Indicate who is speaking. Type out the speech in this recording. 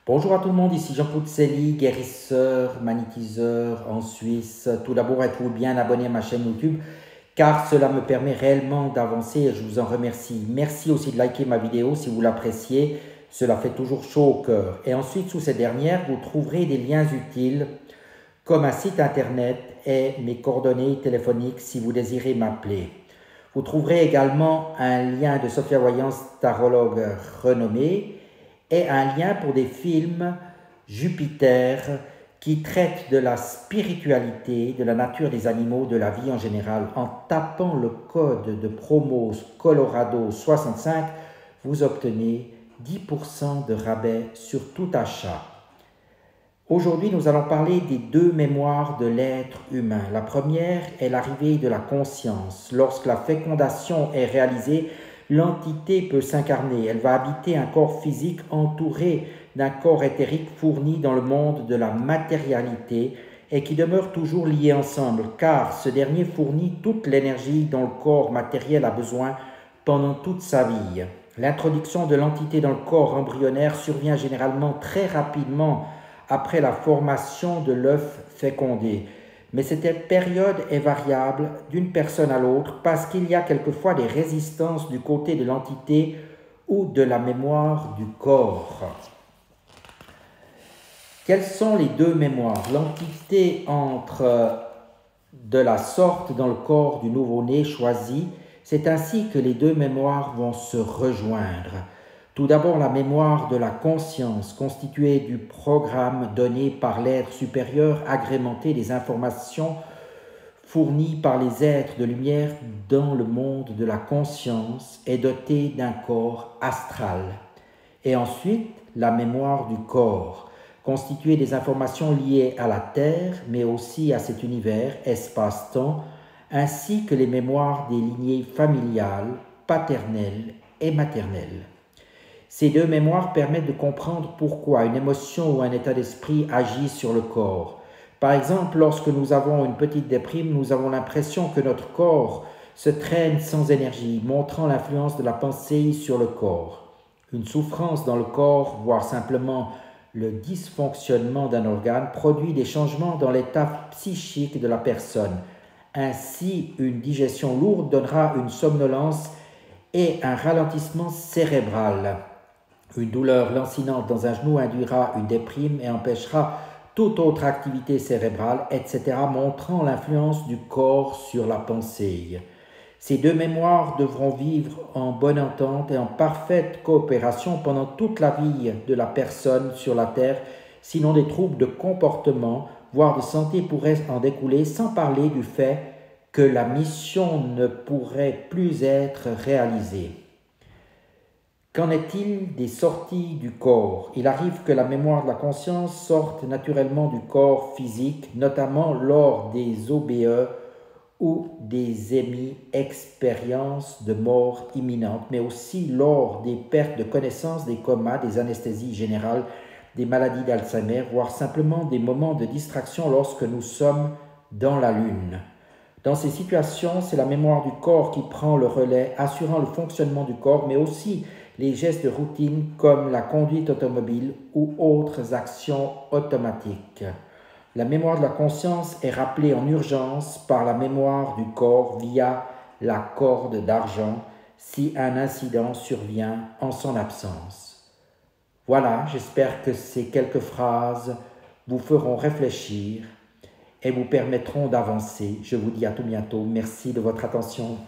Speaker 1: Bonjour à tout le monde, ici Jean Poutselli, guérisseur, magnétiseur en Suisse. Tout d'abord, êtes-vous bien abonné à ma chaîne YouTube car cela me permet réellement d'avancer et je vous en remercie. Merci aussi de liker ma vidéo si vous l'appréciez, cela fait toujours chaud au cœur. Et ensuite, sous cette dernière, vous trouverez des liens utiles comme un site internet et mes coordonnées téléphoniques si vous désirez m'appeler. Vous trouverez également un lien de Sophia Voyance, tarologue renommée, et un lien pour des films Jupiter qui traitent de la spiritualité, de la nature des animaux, de la vie en général. En tapant le code de promo Colorado 65, vous obtenez 10% de rabais sur tout achat. Aujourd'hui, nous allons parler des deux mémoires de l'être humain. La première est l'arrivée de la conscience. Lorsque la fécondation est réalisée, l'entité peut s'incarner. Elle va habiter un corps physique entouré d'un corps éthérique fourni dans le monde de la matérialité et qui demeure toujours lié ensemble, car ce dernier fournit toute l'énergie dont le corps matériel a besoin pendant toute sa vie. L'introduction de l'entité dans le corps embryonnaire survient généralement très rapidement après la formation de l'œuf fécondé. Mais cette période est variable d'une personne à l'autre parce qu'il y a quelquefois des résistances du côté de l'entité ou de la mémoire du corps. Quelles sont les deux mémoires? L'entité entre de la sorte dans le corps du nouveau-né choisi, c'est ainsi que les deux mémoires vont se rejoindre. Tout d'abord, la mémoire de la conscience, constituée du programme donné par l'être supérieur, agrémenté des informations fournies par les êtres de lumière dans le monde de la conscience, est dotée d'un corps astral. Et ensuite, la mémoire du corps, constituée des informations liées à la Terre, mais aussi à cet univers, espace-temps, ainsi que les mémoires des lignées familiales, paternelles et maternelles. Ces deux mémoires permettent de comprendre pourquoi une émotion ou un état d'esprit agit sur le corps. Par exemple, lorsque nous avons une petite déprime, nous avons l'impression que notre corps se traîne sans énergie, montrant l'influence de la pensée sur le corps. Une souffrance dans le corps, voire simplement le dysfonctionnement d'un organe, produit des changements dans l'état psychique de la personne. Ainsi, une digestion lourde donnera une somnolence et un ralentissement cérébral. Une douleur lancinante dans un genou induira une déprime et empêchera toute autre activité cérébrale, etc., montrant l'influence du corps sur la pensée. Ces deux mémoires devront vivre en bonne entente et en parfaite coopération pendant toute la vie de la personne sur la Terre, sinon des troubles de comportement, voire de santé pourraient en découler, sans parler du fait que la mission ne pourrait plus être réalisée. Qu'en est-il des sorties du corps? Il arrive que la mémoire de la conscience sorte naturellement du corps physique, notamment lors des OBE ou des expériences de mort imminente, mais aussi lors des pertes de connaissance, des comas, des anesthésies générales, des maladies d'Alzheimer, voire simplement des moments de distraction lorsque nous sommes dans la lune. Dans ces situations, c'est la mémoire du corps qui prend le relais, assurant le fonctionnement du corps, mais aussi les gestes de routine comme la conduite automobile ou autres actions automatiques. La mémoire de la conscience est rappelée en urgence par la mémoire du corps via la corde d'argent si un incident survient en son absence. Voilà, j'espère que ces quelques phrases vous feront réfléchir et vous permettront d'avancer. Je vous dis à tout bientôt. Merci de votre attention.